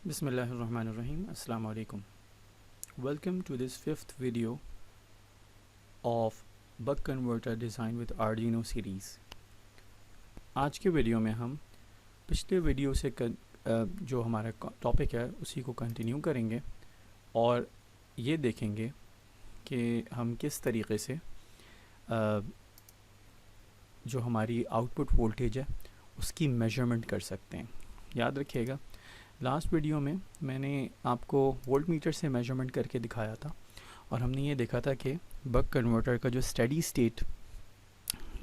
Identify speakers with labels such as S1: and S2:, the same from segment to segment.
S1: Bismillahirrahmanirrahim. Assalamu alaikum. Welcome to this fifth video of buck converter design with Arduino series. आज के video में हम पिछले video से जो हमारा टॉपिक है उसी को कंटिन्यू करेंगे और ये देखेंगे कि हम किस तरीके से जो हमारी आउटपुट वोल्टेज है उसकी मेजरमेंट कर सकते हैं। याद रखिएगा, लास्ट वीडियो में मैंने आपको वोल्ट मीटर से मेजरमेंट करके दिखाया था और हमने ये देखा था कि बक कन्वर्टर का जो स्टेडी स्टेट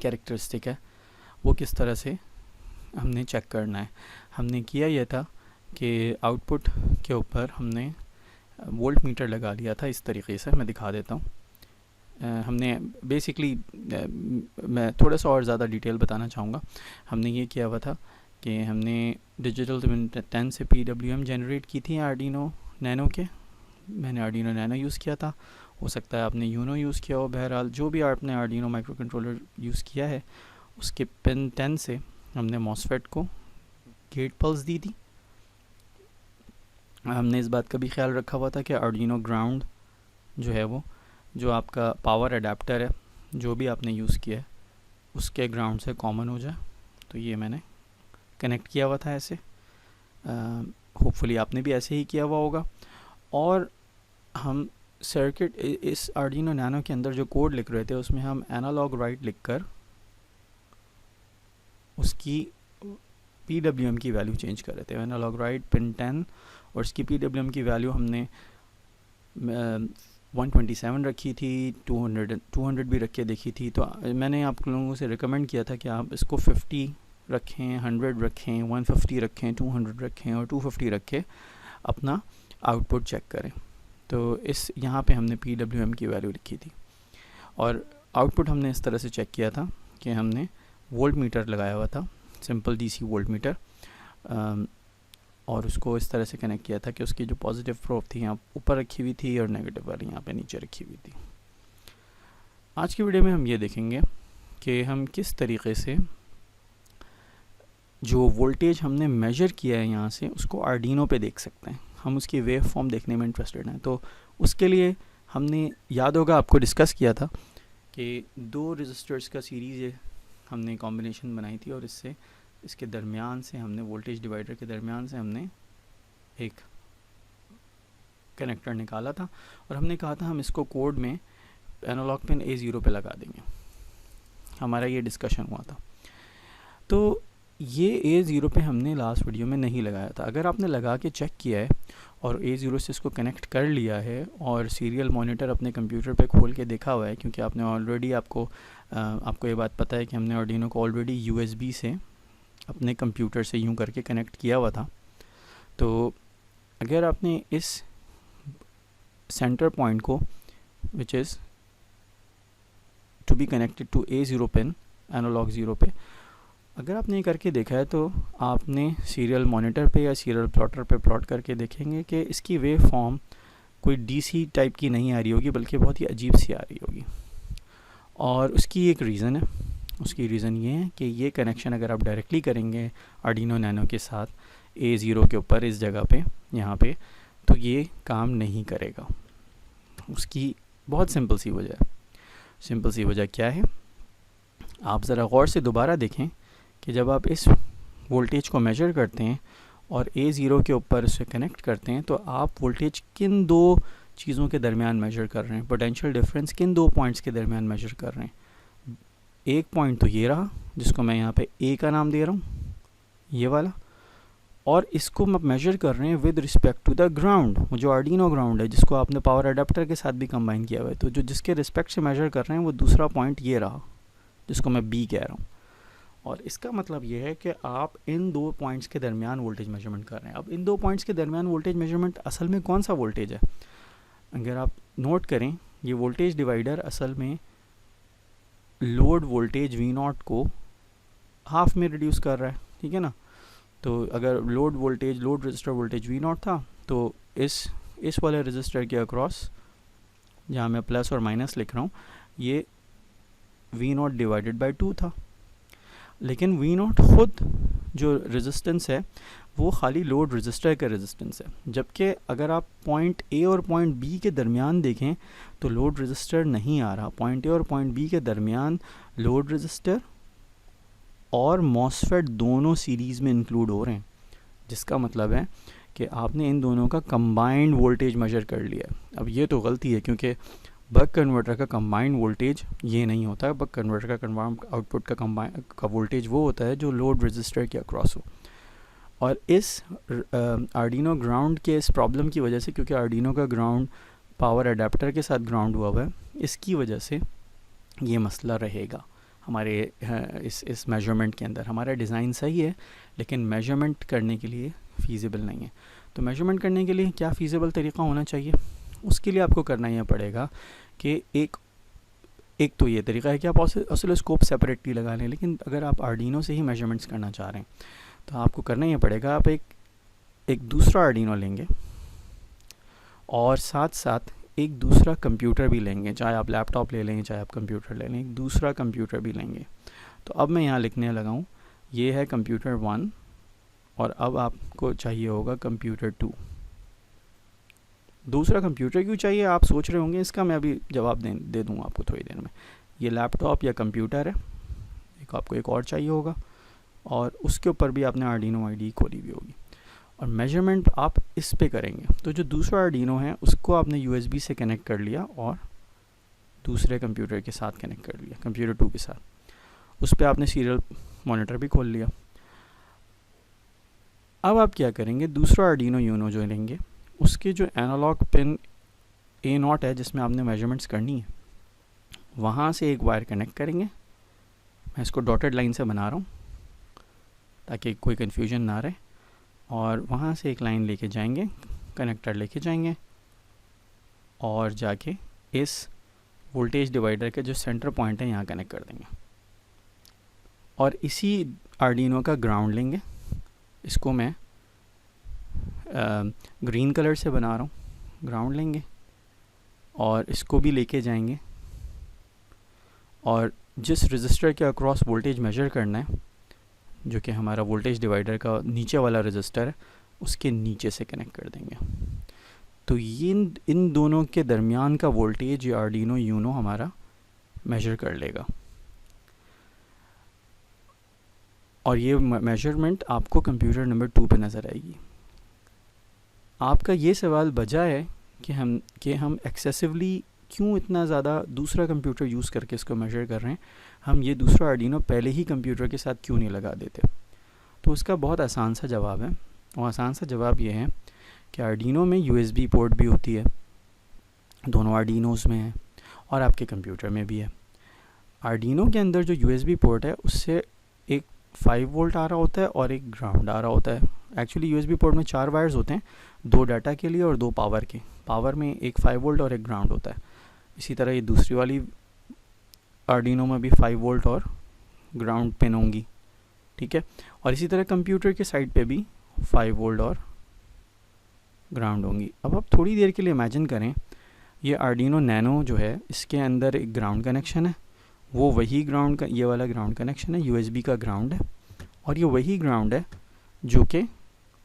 S1: कैरेक्टरिस्टिक है वो किस तरह से हमने चेक करना है। हमने किया यह था कि आउटपुट के ऊपर हमने वोल्ट मीटर लगा लिया था। इस तरीके से मैं दिखा देता हूँ। हमने बेसिकली मैं थोड़ा सा और ज़्यादा डिटेल बताना चाहूँगा। हमने ये किया हुआ था कि हमने डिजिटल 10 से PWM जनरेट की थी आर्डिनो नैनो के। मैंने आर्डिनो नैनो यूज़ किया था, हो सकता है आपने यूनो यूज़ किया हो। बहरहाल जो भी आपने आर्डिनो माइक्रो कंट्रोलर यूज़ किया है उसके पिन 10 से हमने मॉसफेट को गेट पल्स दी थी। हमने इस बात का भी ख्याल रखा हुआ था कि आर्डिनो ग्राउंड जो है वो जो आपका पावर अडेप्टर है जो भी आपने यूज़ किया है उसके ग्राउंड से कॉमन हो जाए। तो ये मैंने कनेक्ट किया हुआ था ऐसे। होपफुली आपने भी ऐसे ही किया हुआ होगा। और हम सर्किट इस आर्डिनो नैनो के अंदर जो कोड लिख रहे थे उसमें हम एनालॉग राइट लिखकर उसकी PWM की वैल्यू चेंज कर रहे थे। एनालॉग राइट पिन 10 और इसकी PWM की वैल्यू हमने 127 रखी थी, 200 भी रख के देखी थी। तो मैंने आप लोगों से रिकमेंड किया था कि आप इसको 50 रखें, 100 रखें, 150 रखें, 200 रखें और 250 रख के अपना आउटपुट चेक करें। तो इस यहाँ पे हमने PWM की वैल्यू लिखी थी और आउटपुट हमने इस तरह से चेक किया था कि हमने वोल्ट मीटर लगाया हुआ था, सिंपल DC वोल्ट मीटर, और उसको इस तरह से कनेक्ट किया था कि उसकी जो पॉजिटिव प्रोब थी यहाँ ऊपर रखी हुई थी और नेगेटिव वाली यहाँ पे नीचे रखी हुई थी। आज की वीडियो में हम ये देखेंगे कि हम किस तरीके से जो वोल्टेज हमने मेजर किया है यहाँ से उसको आर्डिनो पे देख सकते हैं। हम उसकी वेव फॉर्म देखने में इंटरेस्टेड हैं। तो उसके लिए हमने, याद होगा आपको डिस्कस किया था कि 2 रजिस्टर्स का सीरीज़ हमने कॉम्बिनेशन बनाई थी और इसके दरमियान से हमने वोल्टेज डिवाइडर के दरमियान से हमने एक कनेक्टर निकाला था और हमने कहा था हम इसको कोड में एनालॉग पिन A0 पे लगा देंगे। हमारा ये डिस्कशन हुआ था। तो ये A0 पे हमने लास्ट वीडियो में नहीं लगाया था। अगर आपने लगा के चेक किया है और A0 से इसको कनेक्ट कर लिया है और सीरियल मॉनिटर अपने कंप्यूटर पे खोल के देखा हुआ है, क्योंकि आपने ऑलरेडी आपको ये बात पता है कि हमने आर्डिनो को ऑलरेडी USB से अपने कंप्यूटर से यूं करके कनेक्ट किया हुआ था। तो अगर आपने इस सेंटर पॉइंट को which is to be connected to A0 pin analogue 0 पे, अगर आपने ये करके देखा है तो आपने सीरियल मॉनिटर पे या सीरियल प्लॉटर पे प्लॉट करके देखेंगे कि इसकी वेव फॉर्म कोई DC टाइप की नहीं आ रही होगी, बल्कि बहुत ही अजीब सी आ रही होगी। और उसकी एक रीज़न है। उसकी रीज़न ये है कि ये कनेक्शन अगर आप डायरेक्टली करेंगे आर्डिनो नैनो के साथ A0 के ऊपर इस जगह पे यहाँ पे, तो ये काम नहीं करेगा। उसकी बहुत सिंपल सी वजह है। सिंपल सी वजह क्या है, आप ज़रा गौर से दोबारा देखें कि जब आप इस वोल्टेज को मेजर करते हैं और A0 के ऊपर उसे कनेक्ट करते हैं तो आप वोल्टेज किन 2 चीज़ों के दरमियान मेजर कर रहे हैं, पोटेंशियल डिफरेंस किन 2 पॉइंट्स के दरमियान मेजर कर रहे हैं। एक पॉइंट तो ये रहा जिसको मैं यहाँ पे A का नाम दे रहा हूँ, ये वाला, और इसको मैं मेजर कर रहे हैं with respect to the ground, वो जो आर्डिनो ग्राउंड है जिसको आपने पावर अडेप्टर के साथ भी कंबाइन किया हुआ है। तो जो जिसके रिस्पेक्ट से मेजर कर रहे हैं वो दूसरा पॉइंट ये रहा जिसको मैं B कह रहा हूँ। और इसका मतलब ये है कि आप इन 2 पॉइंट्स के दरमियान वोल्टेज मेजरमेंट कर रहे हैं। अब इन 2 पॉइंट्स के दरमियान वोल्टेज मेजरमेंट असल में कौन सा वोल्टेज है? अगर आप नोट करें, ये वोल्टेज डिवाइडर असल में लोड वोल्टेज V0 को हाफ में रिड्यूस कर रहा है, ठीक है ना। तो अगर लोड रजिस्टर वोल्टेज V0 था तो इस वाले रजिस्टर के अक्रॉस जहाँ मैं प्लस और माइनस लिख रहा हूँ ये V0 डिवाइडेड बाय 2 था। लेकिन V0 खुद जो रेजिस्टेंस है वो खाली लोड रजिस्टर का रेजिस्टेंस है। जबकि अगर आप पॉइंट ए और पॉइंट बी के दरमियान देखें तो लोड रजिस्टर नहीं आ रहा। पॉइंट ए और पॉइंट बी के दरमियान लोड रजिस्टर और मॉसफेट दोनों सीरीज़ में इंक्लूड हो रहे हैं, जिसका मतलब है कि आपने इन दोनों का कंबाइंड वोल्टेज मेजर कर लिया। अब ये तो गलती है, क्योंकि बक कन्वर्टर का कंबाइंड वोल्टेज ये नहीं होता है। बक कन्वर्टर का कंबाइंड आउटपुट का वोल्टेज वो होता है जो लोड रजिस्टर के अक्रॉस हो। और इस आर्डिनो ग्राउंड के इस प्रॉब्लम की वजह से, क्योंकि आर्डिनो का ग्राउंड पावर अडेप्टर के साथ ग्राउंड हुआ हुआ है, इसकी वजह से ये मसला रहेगा हमारे इस मेजरमेंट के अंदर। हमारा डिज़ाइन सही है लेकिन मेजरमेंट करने के लिए फ़ीज़िबल नहीं है। तो मेजरमेंट करने के लिए क्या फ़ीज़िबल तरीक़ा होना चाहिए? उसके लिए आपको करना यह पड़ेगा कि एक तो ये तरीका है कि आप ऑसिलोस्कोप सेपरेटली लगा लें, लेकिन अगर आप आर्डिनो से ही मेजरमेंट्स करना चाह रहे हैं तो आपको करना यह पड़ेगा, आप एक दूसरा आर्डिनो लेंगे और साथ साथ एक दूसरा कंप्यूटर भी लेंगे। चाहे आप लैपटॉप ले लें, चाहे आप कंप्यूटर ले लें, एक दूसरा कंप्यूटर भी लेंगे। तो अब मैं यहाँ लिखने लगा हूँ, ये है कंप्यूटर 1 और अब आपको चाहिए होगा कंप्यूटर 2। दूसरा कंप्यूटर क्यों चाहिए आप सोच रहे होंगे, इसका मैं अभी जवाब दे दूँगा आपको थोड़ी देर में। ये लैपटॉप या कंप्यूटर है, आपको एक और चाहिए होगा और उसके ऊपर भी आपने आर्डिनो आईडी खोली हुई होगी और मेजरमेंट आप इस पे करेंगे। तो जो दूसरा आर्डिनो है उसको आपने यूएसबी से कनेक्ट कर लिया और दूसरे कंप्यूटर के साथ कनेक्ट कर लिया, कंप्यूटर 2 के साथ। उस पर आपने सीरियल मॉनिटर भी खोल लिया। अब आप क्या करेंगे, दूसरा आर्डिनो यूनो जो लेंगे उसके जो एनालॉग पिन A0 है जिसमें आपने मेजरमेंट्स करनी है, वहाँ से एक वायर कनेक्ट करेंगे। मैं इसको डॉटेड लाइन से बना रहा हूँ ताकि कोई कन्फ्यूजन ना रहे। और वहाँ से एक लाइन लेके जाएंगे, कनेक्टर लेके जाएंगे और जाके इस वोल्टेज डिवाइडर के जो सेंटर पॉइंट है यहाँ कनेक्ट कर देंगे। और इसी आर्डिनो का ग्राउंड लेंगे, इसको मैं ग्रीन कलर से बना रहा हूँ, ग्राउंड लेंगे और इसको भी लेके जाएंगे और जिस रजिस्टर के अक्रॉस वोल्टेज मेजर करना है, जो कि हमारा वोल्टेज डिवाइडर का नीचे वाला रजिस्टर है, उसके नीचे से कनेक्ट कर देंगे। तो ये इन दोनों के दरमियान का वोल्टेज ये आर्डिनो यूनो हमारा मेजर कर लेगा और ये मेजरमेंट आपको कंप्यूटर नंबर 2 पे नज़र आएगी। आपका ये सवाल बजा है कि हम एक्सेसिवली क्यों इतना ज़्यादा दूसरा कंप्यूटर यूज़ करके इसको मेजर कर रहे हैं, हम ये दूसरा आर्डिनो पहले ही कंप्यूटर के साथ क्यों नहीं लगा देते। तो उसका बहुत आसान सा जवाब है और आसान सा जवाब ये है कि आर्डिनो में USB पोर्ट भी होती है, दोनों आर्डिनोज़ में है और आपके कंप्यूटर में भी है। आर्डिनो के अंदर जो USB पोर्ट है उससे एक 5 वोल्ट आ रहा होता है और एक ग्राउंड आ रहा होता है। एक्चुअली USB पोर्ट में 4 वायर्स होते हैं, 2 डाटा के लिए और 2 पावर के। पावर में एक 5 वोल्ट और एक ग्राउंड होता है। इसी तरह ये दूसरी वाली आर्डिनो में भी 5 वोल्ट और ग्राउंड पिन होंगी, ठीक है। और इसी तरह कंप्यूटर के साइड पे भी 5 वोल्ट और ग्राउंड होंगी। अब आप थोड़ी देर के लिए इमेजिन करें, ये आर्डिनो नैनो जो है इसके अंदर एक ग्राउंड कनेक्शन है, वो वही ग्राउंड का ये वाला ग्राउंड कनेक्शन है, USB का ग्राउंड है और ये वही ग्राउंड है जो कि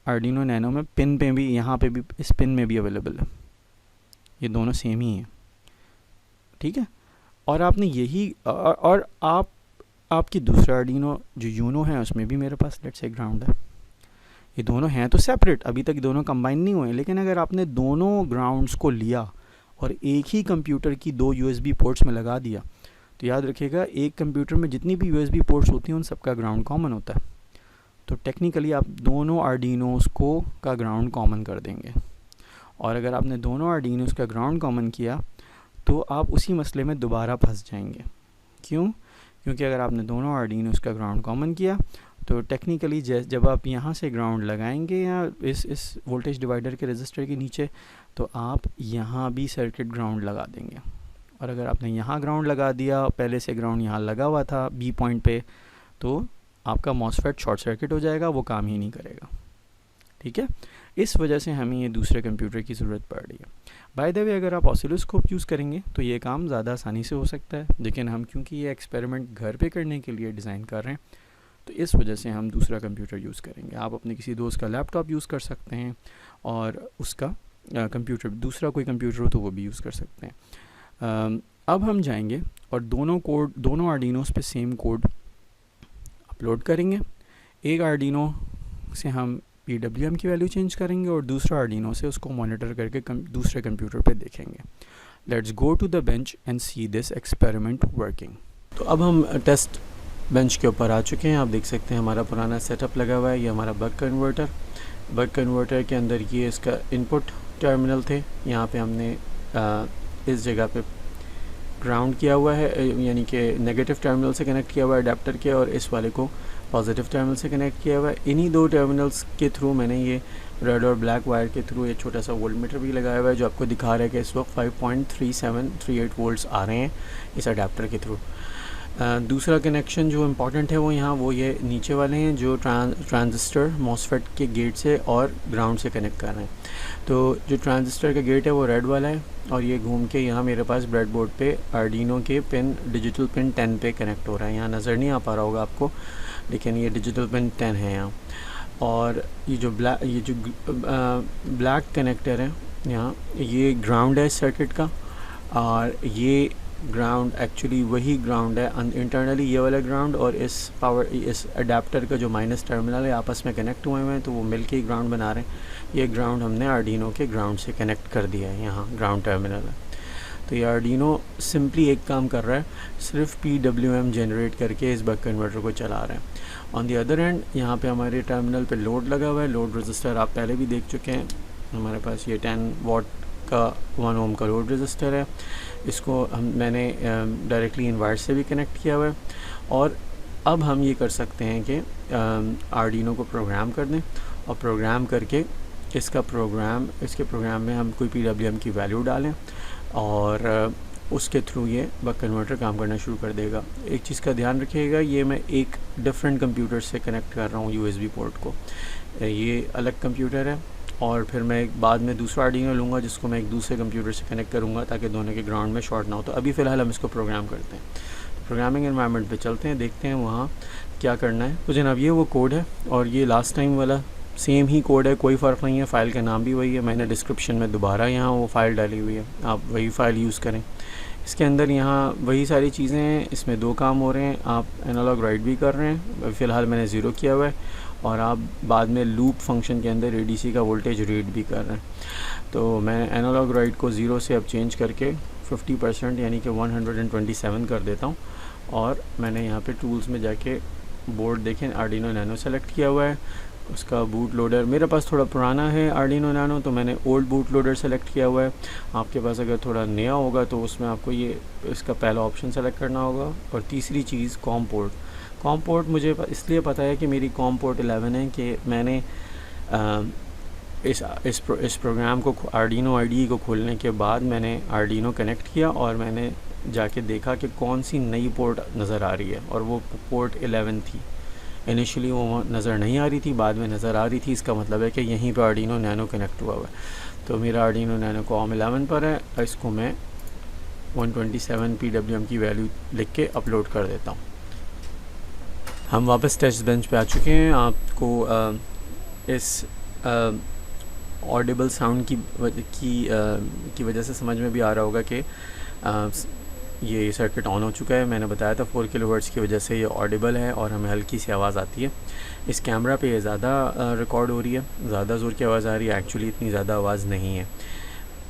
S1: आर्डिनो नैनो में पिन पे भी, यहाँ पे भी, इस पिन में भी अवेलेबल है। ये दोनों सेम ही हैं, ठीक है। और आपने यही और आपकी दूसरा आर्डिनो जो यूनो है उसमें भी मेरे पास लेट्स से ग्राउंड है। ये दोनों हैं तो सेपरेट, अभी तक दोनों कंबाइन नहीं हुए, लेकिन अगर आपने दोनों ग्राउंड्स को लिया और एक ही कंप्यूटर की 2 USB पोर्ट्स में लगा दिया तो याद रखिएगा एक कंप्यूटर में जितनी भी USB पोर्ट्स होती हैं उन सब का ग्राउंड कॉमन होता है। तो टेक्निकली आप दोनों आर्डिनोज़ को का ग्राउंड कॉमन कर देंगे और अगर आपने दोनों आर्डिनोज़ का ग्राउंड कॉमन किया तो आप उसी मसले में दोबारा फंस जाएंगे। क्यों? क्योंकि अगर आपने दोनों आर्डिनोज़ का ग्राउंड कॉमन किया तो टेक्निकली जब आप यहाँ से ग्राउंड लगाएंगे या इस वोल्टेज डिवाइडर के रजिस्टर के नीचे तो आप यहाँ भी सर्किट ग्राउंड लगा देंगे। और अगर आपने यहाँ ग्राउंड लगा दिया, पहले से ग्राउंड यहाँ लगा हुआ था B पॉइंट पे, तो आपका मॉसफेट शॉर्ट सर्किट हो जाएगा, वो काम ही नहीं करेगा, ठीक है। इस वजह से हमें ये दूसरे कंप्यूटर की ज़रूरत पड़ रही है। बाय द वे अगर आप ऑसिलोस्कोप यूज़ करेंगे तो ये काम ज़्यादा आसानी से हो सकता है, लेकिन हम क्योंकि ये एक्सपेरिमेंट घर पे करने के लिए डिज़ाइन कर रहे हैं तो इस वजह से हम दूसरा कंप्यूटर यूज़ करेंगे। आप अपने किसी दोस्त का लैपटॉप यूज़ कर सकते हैं और उसका कंप्यूटर, दूसरा कोई कंप्यूटर हो तो वो भी यूज़ कर सकते हैं। अब हम जाएंगे और दोनों आर्डिनोस पे सेम कोड अपलोड करेंगे। एक आर्डिनो से हम PWM की वैल्यू चेंज करेंगे और दूसरा आर्डिनो से उसको मॉनिटर करके दूसरे कंप्यूटर पे देखेंगे। Let's go to the bench and see this experiment working. तो अब हम टेस्ट बेंच के ऊपर आ चुके हैं। आप देख सकते हैं हमारा पुराना सेटअप लगा हुआ है। ये हमारा बक कन्वर्टर के अंदर ये इसका इनपुट टर्मिनल थे। यहाँ पे हमने इस जगह पे ग्राउंड किया हुआ है, यानी कि नेगेटिव टर्मिनल से कनेक्ट किया हुआ है अडेप्टर के, और इस वाले को पॉजिटिव टर्मिनल से कनेक्ट किया हुआ है। इन्हीं दो टर्मिनल्स के थ्रू मैंने ये रेड और ब्लैक वायर के थ्रू ये छोटा सा वोल्टमीटर भी लगाया हुआ है जो आपको दिखा रहा है कि इस वक्त 5.3738 वोल्ट्स आ रहे हैं इस अडेप्टर के थ्रू। दूसरा कनेक्शन जो इम्पॉर्टेंट है वो ये नीचे वाले हैं जो ट्रांजिस्टर मॉसफेट के गेट से और ग्राउंड से कनेक्ट कर रहे हैं। तो जो ट्रांजिस्टर का गेट है वो रेड वाला है और ये घूम के यहाँ मेरे पास ब्रेडबोर्ड पे आर्डिनो के डिजिटल पिन 10 पे कनेक्ट हो रहा है। यहाँ नज़र नहीं आ पा रहा होगा आपको, लेकिन ये डिजिटल पिन 10 है यहाँ। और ये जो ब्लैक कनेक्टर है यहाँ, ये ग्राउंड है सर्किट का, और ये ग्राउंड एक्चुअली वही ग्राउंड है इंटरनली, ये वाला ग्राउंड और इस अडेप्टर का जो माइनस टर्मिनल है आपस में कनेक्ट हुए हैं, तो वो मिलके ही ग्राउंड बना रहे हैं। ये ग्राउंड हमने आर्डिनो के ग्राउंड से कनेक्ट कर दिया है, यहाँ ग्राउंड टर्मिनल है। तो ये आर्डिनो सिंपली एक काम कर रहा है, सिर्फ PWM जनरेट करके इस बक कन्वर्टर को चला रहा है। ऑन दी अदर एंड यहाँ पे हमारे टर्मिनल पे लोड लगा हुआ है। लोड रजिस्टर आप पहले भी देख चुके हैं। हमारे पास ये 10 वाट का 1 ओम का लोड रजिस्टर है। इसको मैंने डायरेक्टली इन वायर से भी कनेक्ट किया हुआ है। और अब हम ये कर सकते हैं कि आर्डिनो को प्रोग्राम कर दें और प्रोग्राम करके इसके प्रोग्राम में हम कोई PWM की वैल्यू डालें और उसके थ्रू ये बक कन्वर्टर काम करना शुरू कर देगा। एक चीज़ का ध्यान रखिएगा, ये मैं एक डिफरेंट कंप्यूटर से कनेक्ट कर रहा हूँ USB पोर्ट को। ये अलग कंप्यूटर है और फिर मैं बाद में दूसरा आर्डिनो लूँगा जिसको मैं एक दूसरे कंप्यूटर से कनेक्ट करूँगा ताकि दोनों के ग्राउंड में शॉर्ट ना हो। तो अभी फ़िलहाल हम इसको प्रोग्राम करते हैं। तो प्रोग्रामिंग एनवायरनमेंट पे चलते हैं, देखते हैं वहाँ क्या करना है। तो जनाब ये वो कोड है और ये लास्ट टाइम वाला सेम ही कोड है, कोई फ़र्क नहीं है। फ़ाइल का नाम भी वही है, मैंने डिस्क्रिप्शन में दोबारा यहाँ वो फ़ाइल डाली हुई है, आप वही फ़ाइल यूज़ करें। इसके अंदर यहाँ वही सारी चीज़ें हैं। इसमें 2 काम हो रहे हैं, आप एनालॉग राइट भी कर रहे हैं, फ़िलहाल मैंने 0 किया हुआ है, और आप बाद में लूप फंक्शन के अंदर ADC का वोल्टेज रीड भी कर रहे हैं। तो मैं एनालॉग राइट को 0 से अब चेंज करके 50% यानी कि 127 कर देता हूँ। और मैंने यहाँ पे टूल्स में जाके बोर्ड देखें आर्डिनो नैनो सेलेक्ट किया हुआ है। उसका बूट लोडर मेरे पास थोड़ा पुराना है आर्डिनो नैनो, तो मैंने ओल्ड बूट लोडर सेलेक्ट किया हुआ है। आपके पास अगर थोड़ा नया होगा तो उसमें आपको ये इसका पहला ऑप्शन सेलेक्ट करना होगा। और तीसरी चीज़ कॉम पोर्ट मुझे इसलिए पता है कि मेरी कॉम पोर्ट 11 है कि मैंने इस प्रोग्राम को आर्डिनो IDE को खोलने के बाद मैंने आर्डिनो कनेक्ट किया और मैंने जाके देखा कि कौन सी नई पोर्ट नज़र आ रही है, और वो पोर्ट 11 थी। इनिशियली वो नज़र नहीं आ रही थी, बाद में नज़र आ रही थी। इसका मतलब है कि यहीं पे आर्डिनो नैनो कनेक्ट हुआ हुआ है। तो मेरा आर्डिनो नैनो कॉम 11 पर है, इसको मैं 127 PWM की वैल्यू लिख के अपलोड कर देता हूँ। हम वापस टेस्ट बेंच पे आ चुके हैं। आपको इस ऑडिबल साउंड की वजह से समझ में भी आ रहा होगा कि ये सर्किट ऑन हो चुका है। मैंने बताया था 4 किलोहर्ट्ज़ की वजह से ये ऑडिबल है और हमें हल्की सी आवाज़ आती है। इस कैमरा पे ये ज़्यादा रिकॉर्ड हो रही है, ज़्यादा ज़ोर की आवाज़ आ रही है। एक्चुअली इतनी ज़्यादा आवाज़ नहीं है।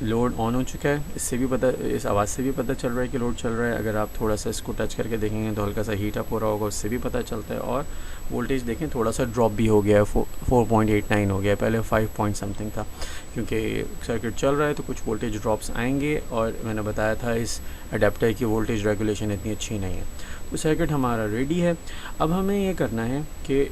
S1: लोड ऑन हो चुका है, इस आवाज़ से भी पता चल रहा है कि लोड चल रहा है। अगर आप थोड़ा सा इसको टच करके देखेंगे तो हल्का सा हीट अप हो रहा होगा, उससे भी पता चलता है। और वोल्टेज देखें थोड़ा सा ड्रॉप भी हो गया है, 4.89 हो गया है, पहले 5 पॉइंट समथिंग था। क्योंकि सर्किट चल रहा है तो कुछ वोल्टेज ड्रॉप्स आएंगे, और मैंने बताया था इस अडेप्टर की वोल्टेज रेगुलेशन इतनी अच्छी नहीं है। तो सर्किट हमारा रेडी है। अब हमें ये करना है कि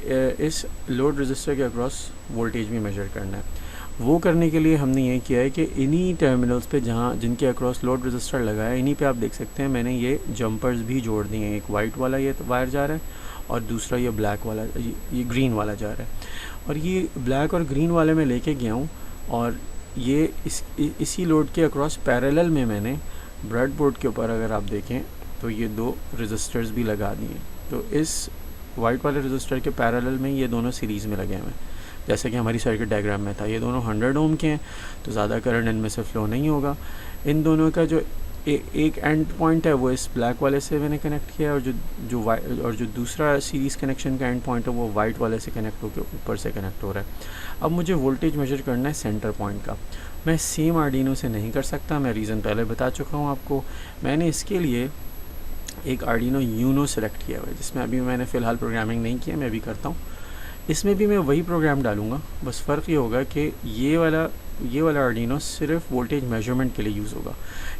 S1: इस लोड रजिस्टर के अक्रॉस वोल्टेज भी मेजर करना है। वो करने के लिए हमने ये किया है कि इन्हीं टर्मिनल्स पे जिनके अक्रॉस लोड रजिस्टर लगा है, इन्हीं पे आप देख सकते हैं मैंने ये जंपर्स भी जोड़ दिए हैं। एक वाइट वाला ये वायर जा रहा है और दूसरा ये ब्लैक वाला, ये ग्रीन वाला जा रहा है। और ये ब्लैक और ग्रीन वाले में लेके गया हूँ, और ये इसी लोड के अक्रॉस पैरेलल में मैंने ब्रेडबोर्ड के ऊपर अगर आप देखें तो ये 2 रजिस्टर्स भी लगा दिए। तो इस वाइट वाले रजिस्टर के पैरेलल में ये दोनों सीरीज़ में लगे हुए हैं, जैसे कि हमारी सर्किट डायग्राम में था। ये दोनों 100 ओम के हैं, तो ज़्यादा करंट इनमें से फ़्लो नहीं होगा। इन दोनों का जो एक एंड पॉइंट है वो इस ब्लैक वाले से मैंने कनेक्ट किया है, और जो दूसरा सीरीज़ कनेक्शन का एंड पॉइंट है वो वाइट वाले से कनेक्ट होकर ऊपर से कनेक्ट हो रहा है। अब मुझे वोल्टेज मेजर करना है सेंटर पॉइंट का। मैं सेम आर्डिनो से नहीं कर सकता, मैं रीज़न पहले बता चुका हूँ आपको। मैंने इसके लिए एक आर्डिनो यूनो सेलेक्ट किया हुआ है, जिसमें अभी मैंने फ़िलहाल प्रोग्रामिंग नहीं किया, मैं अभी करता हूँ। इसमें भी मैं वही प्रोग्राम डालूँगा, बस फ़र्क ये होगा कि ये वाला आर्डिनो सिर्फ वोल्टेज मेजरमेंट के लिए यूज़ होगा।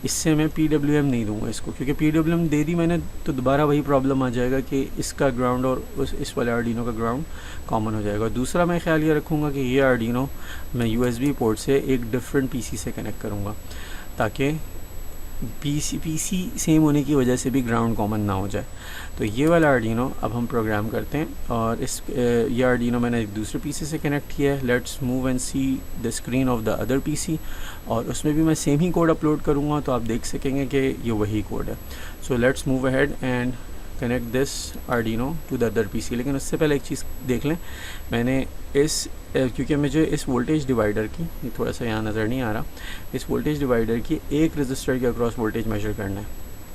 S1: इससे मैं PWM नहीं दूंगा इसको, क्योंकि PWM दे दी मैंने तो दोबारा वही प्रॉब्लम आ जाएगा कि इसका ग्राउंड और इस वाले आर्डिनो का ग्राउंड कॉमन हो जाएगा। दूसरा मैं ख्याल ये रखूँगा कि ये आर्डिनो मैं USB पोर्ट से एक डिफरेंट PC से कनेक्ट करूँगा, ताकि PC सेम होने की वजह से भी ग्राउंड कॉमन ना हो जाए। तो ये वाला आर्डिनो अब हम प्रोग्राम करते हैं, और ये आर्डिनो मैंने एक दूसरे PC से कनेक्ट किया है। Let's move and see the screen of the other PC, और उसमें भी मैं सेम ही कोड अपलोड करूँगा, तो आप देख सकेंगे कि ये वही कोड है। So let's move ahead and connect this Arduino to the other PC। लेकिन उससे पहले एक चीज़ देख लें, मैंने क्योंकि मुझे इस वोल्टेज डिवाइडर की, ये थोड़ा सा यहाँ नज़र नहीं आ रहा, इस वोल्टेज डिवाइडर की एक रजिस्टर के अक्रॉस वोल्टेज मेजर करना है,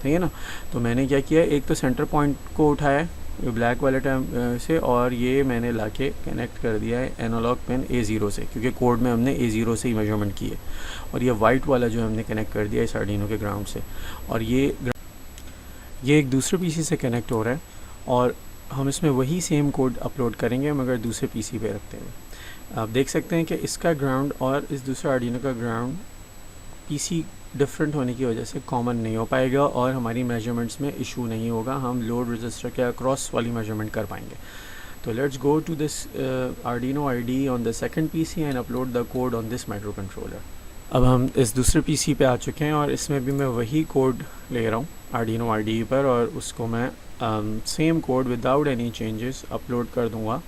S1: ठीक है ना। तो मैंने क्या किया, एक तो सेंटर पॉइंट को उठाया है ब्लैक वाले टाइम से, और ये मैंने लाके कनेक्ट कर दिया है एनालॉग पिन A0 से, क्योंकि कोड में हमने A0 से ही मेजरमेंट की है। और ये वाइट वाला जो हमने कनेक्ट कर दिया इस आर्डिनो के ग्राउंड से, और ये एक दूसरे PC से कनेक्ट हो रहा है, और हम इसमें वही सेम कोड अपलोड करेंगे मगर दूसरे PC पे रखते हैं। आप देख सकते हैं कि इसका ग्राउंड और इस दूसरे आर्डिनो का ग्राउंड PC डिफरेंट होने की वजह से कॉमन नहीं हो पाएगा, और हमारी मेजरमेंट्स में इशू नहीं होगा, हम लोड रजिस्टर के अक्रॉस वाली मेजरमेंट कर पाएंगे। तो let's go to this Arduino ID on the second PC and upload the code on this microcontroller. अब हम इस दूसरे PC पे आ चुके हैं, और इसमें भी मैं वही कोड ले रहा हूँ आर्डिनो ID पर, और उसको मैं same code without any changes upload कर दूँगा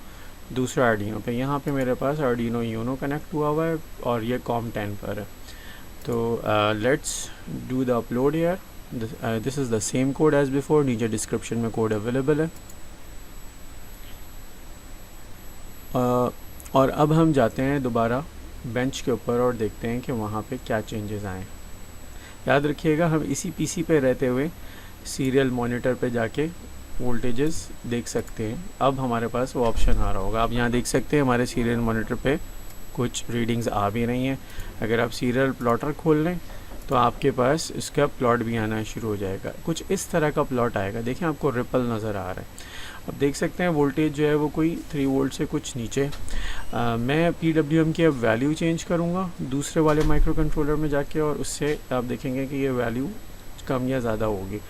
S1: दूसरा आर्डिनो पे। यहाँ पे मेरे पास आर्डिनो यूनो कनेक्ट हुआ हुआ है, और ये COM10 पर है। तो let's do the upload here. This is the same code as before, नीचे डिस्क्रिप्शन में कोड अवेलेबल है। और अब हम जाते हैं दोबारा बेंच के ऊपर और देखते हैं कि वहाँ पे क्या चेंजेस आए। याद रखिएगा, हम इसी PC पे रहते हुए सीरियल मॉनिटर पे जाके वोल्टेजेस देख सकते हैं। अब हमारे पास वो ऑप्शन आ रहा होगा, आप यहाँ देख सकते हैं हमारे सीरियल मॉनिटर पे कुछ रीडिंग्स आ भी रही हैं। अगर आप सीरियल प्लॉटर खोल लें तो आपके पास इसका प्लॉट भी आना शुरू हो जाएगा। कुछ इस तरह का प्लॉट आएगा, देखें आपको रिपल नज़र आ रहा है। अब देख सकते हैं वोल्टेज जो है वो कोई 3 वोल्ट से कुछ नीचे। मैं PWM की अब वैल्यू चेंज करूँगा दूसरे वाले माइक्रो कंट्रोलर में जाके, और उससे आप देखेंगे कि ये वैल्यू कम या ज़्यादा होगी।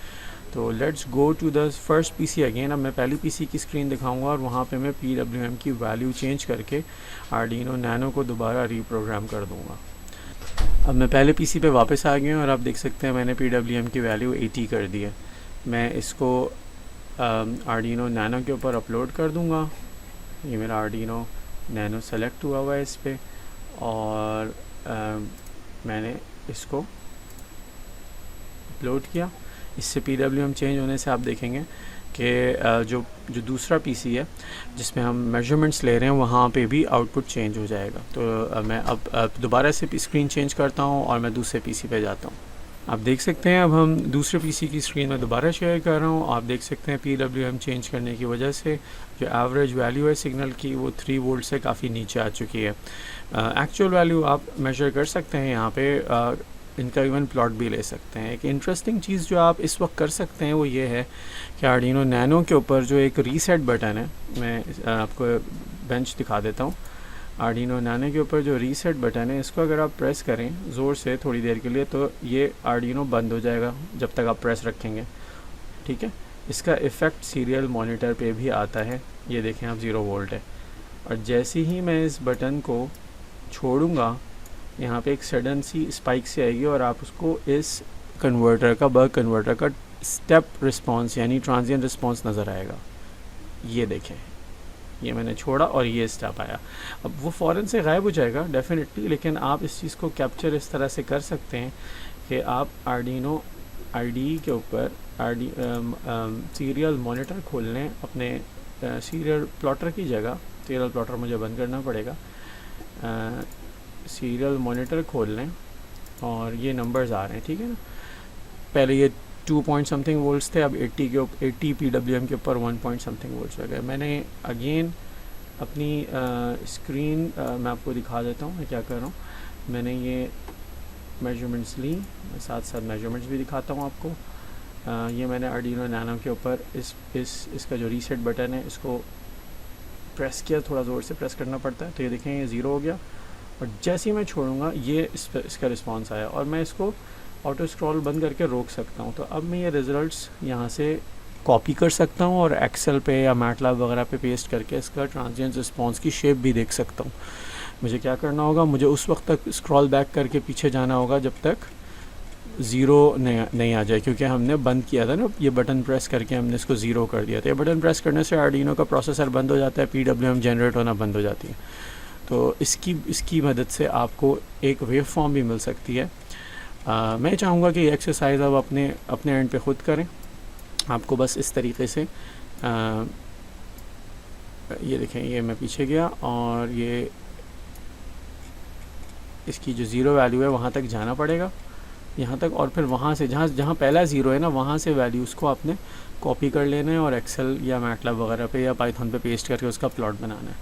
S1: तो let's go to the first PC again. अब मैं पहली PC की स्क्रीन दिखाऊंगा, और वहाँ पे मैं PWM की वैल्यू चेंज करके आर्डिनो नैनो को दोबारा रीप्रोग्राम कर दूँगा। अब मैं पहले PC पे वापस आ गया हूँ, और आप देख सकते हैं मैंने PWM की वैल्यू 80 कर दी है। मैं इसको आर्डिनो नैनो के ऊपर अपलोड कर दूँगा। ये मेरा आर्डिनो नैनो सेलेक्ट हुआ हुआ है इस पर, और मैंने इसको अपलोड किया। इससे PWM चेंज होने से आप देखेंगे कि जो दूसरा PC है जिसमें हम मेजरमेंट्स ले रहे हैं वहाँ पे भी आउटपुट चेंज हो जाएगा। तो मैं अब दोबारा से स्क्रीन चेंज करता हूँ, और मैं दूसरे PC पे जाता हूँ। आप देख सकते हैं अब हम दूसरे PC की स्क्रीन में दोबारा शेयर कर रहा हूँ। आप देख सकते हैं PWM चेंज करने की वजह से जो एवरेज वैल्यू है सिग्नल की वो 3 वोल्ट से काफ़ी नीचे आ चुकी है। एक्चुअल वैल्यू आप मेजर कर सकते हैं यहाँ पे, इनका इवन प्लॉट भी ले सकते हैं। एक इंटरेस्टिंग चीज़ जो आप इस वक्त कर सकते हैं वो ये है कि आर्डिनो नैनो के ऊपर जो एक रीसेट बटन है, मैं आपको बेंच दिखा देता हूँ। आर्डिनो नैनो के ऊपर जो रीसेट बटन है, इसको अगर आप प्रेस करें ज़ोर से थोड़ी देर के लिए, तो ये आर्डिनो बंद हो जाएगा जब तक आप प्रेस रखेंगे, ठीक है। इसका इफ़ेक्ट सीरियल मॉनिटर पे भी आता है। ये देखें आप 0 वोल्ट है, और जैसे ही मैं इस बटन को छोड़ूंगा यहाँ पे एक सडन सी स्पाइक से आएगी, और आप उसको इस कन्वर्टर का बक कन्वर्टर का स्टेप रिस्पांस यानी ट्रांजिएंट रिस्पांस नज़र आएगा। ये देखें, ये मैंने छोड़ा और ये स्टेप आया। अब वो फ़ौरन से गायब हो जाएगा डेफिनेटली, लेकिन आप इस चीज़ को कैप्चर इस तरह से कर सकते हैं कि आप आर्डिनो ID के ऊपर सीरियल मॉनिटर खोल लें अपने सीरियल प्लॉटर की जगह सीरियल प्लॉटर मुझे बंद करना पड़ेगा। सीरियल मॉनिटर खोल लें और ये नंबर्स आ रहे हैं, ठीक है ना। पहले ये 2 पॉइंट समथिंग वोल्ट्स थे, अब 80 PWM के ऊपर 1 पॉइंट समथिंग वोल्ट्स हो गए। मैंने अगेन अपनी स्क्रीन मैं आपको दिखा देता हूँ मैं क्या कर रहा हूँ। मैंने ये मेजरमेंट्स ली, साथ साथ मेजरमेंट्स भी दिखाता हूँ आपको। ये मैंने आर्डिनो नैनो के ऊपर इसका जो रीसेट बटन है इसको प्रेस किया, थोड़ा ज़ोर से प्रेस करना पड़ता है। तो ये देखें ये 0 हो गया और जैसे ही मैं छोड़ूंगा ये इसका रिस्पांस आया और मैं इसको ऑटो स्क्रॉल बंद करके रोक सकता हूँ। तो अब मैं ये रिज़ल्ट्स यहाँ से कॉपी कर सकता हूँ और एक्सेल पे या मैटलैब वगैरह पे पेस्ट करके इसका ट्रांजिएंट रिस्पांस की शेप भी देख सकता हूँ। मुझे क्या करना होगा, मुझे उस वक्त तक स्क्रॉल बैक करके पीछे जाना होगा जब तक 0 नहीं आ जाए, क्योंकि हमने बंद किया था ना, ये बटन प्रेस करके हमने इसको 0 कर दिया था। ये बटन प्रेस करने से आर्डिनो का प्रोसेसर बंद हो जाता है, PWM जनरेट होना बंद हो जाती है। तो इसकी मदद से आपको एक वेव फॉर्म भी मिल सकती है। मैं चाहूँगा कि ये एक्सरसाइज आप अपने एंड पे ख़ुद करें। आपको बस इस तरीके से ये देखें, ये मैं पीछे गया और ये इसकी जो 0 वैल्यू है वहाँ तक जाना पड़ेगा, यहाँ तक, और फिर वहाँ से जहाँ पहला 0 है ना वहाँ से वैल्यूज़ को आपने कॉपी कर लेना है और एक्सेल या मैटलैब वगैरह पे या पाइथन पे पेस्ट करके उसका प्लॉट बनाना है,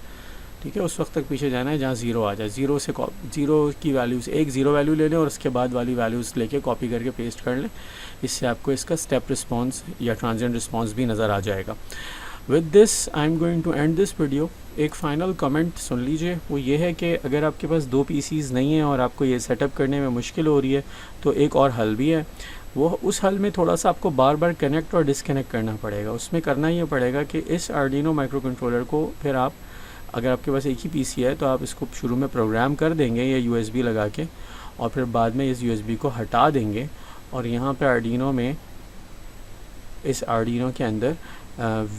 S1: ठीक है। उस वक्त तक पीछे जाना है जहाँ 0 आ जाए। 0 की वैल्यूज़ एक 0 वैल्यू ले लें और उसके बाद वाली वैल्यूज़ लेके कॉपी करके पेस्ट कर लें। इससे आपको इसका स्टेप रिस्पॉन्स या ट्रांजिएंट रिस्पॉन्स भी नज़र आ जाएगा। With this I am going to end this video. एक फ़ाइनल कमेंट सुन लीजिए, वो ये है कि अगर आपके पास 2 PCs नहीं हैं और आपको ये सेटअप करने में मुश्किल हो रही है तो एक और हल भी है। वो उस हल में थोड़ा सा आपको बार बार कनेक्ट और डिसकनेक्ट करना पड़ेगा। उसमें करना ये पड़ेगा कि इस आर्डिनो माइक्रो कंट्रोलर को फिर आप, अगर आपके पास एक ही PC है तो आप इसको शुरू में प्रोग्राम कर देंगे या USB लगा के, और फिर बाद में इस USB को हटा देंगे और यहाँ पे आर्डिनो में, इस आर्डिनो के अंदर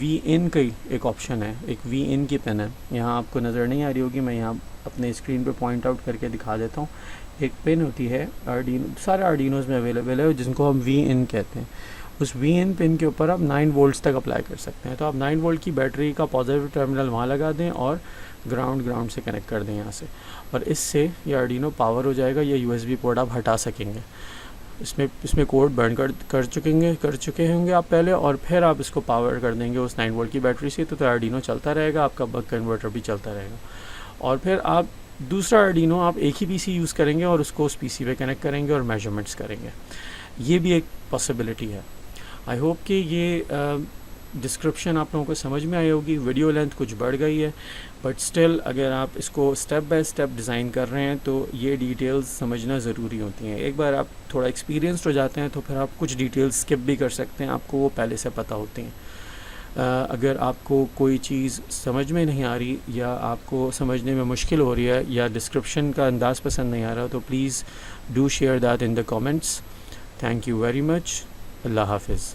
S1: Vin का एक ऑप्शन है, एक Vin की पेन है, यहाँ आपको नज़र नहीं आ रही होगी, मैं यहाँ अपने स्क्रीन पे पॉइंट आउट करके दिखा देता हूँ। एक पेन होती है आर्डिनो, सारे आर्डिनोज़ में अवेलेबल है, जिनको हम Vin कहते हैं। उस Vin पिन के ऊपर आप 9 वोल्ट्स तक अप्लाई कर सकते हैं। तो आप 9 वोल्ट की बैटरी का पॉजिटिव टर्मिनल वहाँ लगा दें और ग्राउंड से कनेक्ट कर दें यहाँ से, और इससे ये आर्डिनो पावर हो जाएगा। ये USB पोर्ट आप हटा सकेंगे। इसमें कोड बर्न कर चुके होंगे आप पहले, और फिर आप इसको पावर कर देंगे उस 9 वोल्ट की बैटरी से। तो आर्डिनो चलता रहेगा, आपका बक कन्वर्टर भी चलता रहेगा। और फिर आप दूसरा आर्डिनो आप एक ही PC यूज़ करेंगे और उसको उस PC पे कनेक्ट करेंगे और मेजरमेंट्स करेंगे। ये भी एक पॉसिबिलिटी है। आई होप कि ये डिस्क्रिप्शन आप लोगों को समझ में आई होगी। वीडियो लेंथ कुछ बढ़ गई है, बट स्टिल अगर आप इसको स्टेप बाय स्टेप डिज़ाइन कर रहे हैं तो ये डिटेल्स समझना ज़रूरी होती हैं। एक बार आप थोड़ा एक्सपीरियंस्ड हो जाते हैं तो फिर आप कुछ डिटेल्स स्किप भी कर सकते हैं, आपको वो पहले से पता होती हैं। अगर आपको कोई चीज़ समझ में नहीं आ रही या आपको समझने में मुश्किल हो रही है या डिस्क्रिप्शन का अंदाज़ पसंद नहीं आ रहा, तो please do share that in the comments. Thank you very much. Allah हाफिज़।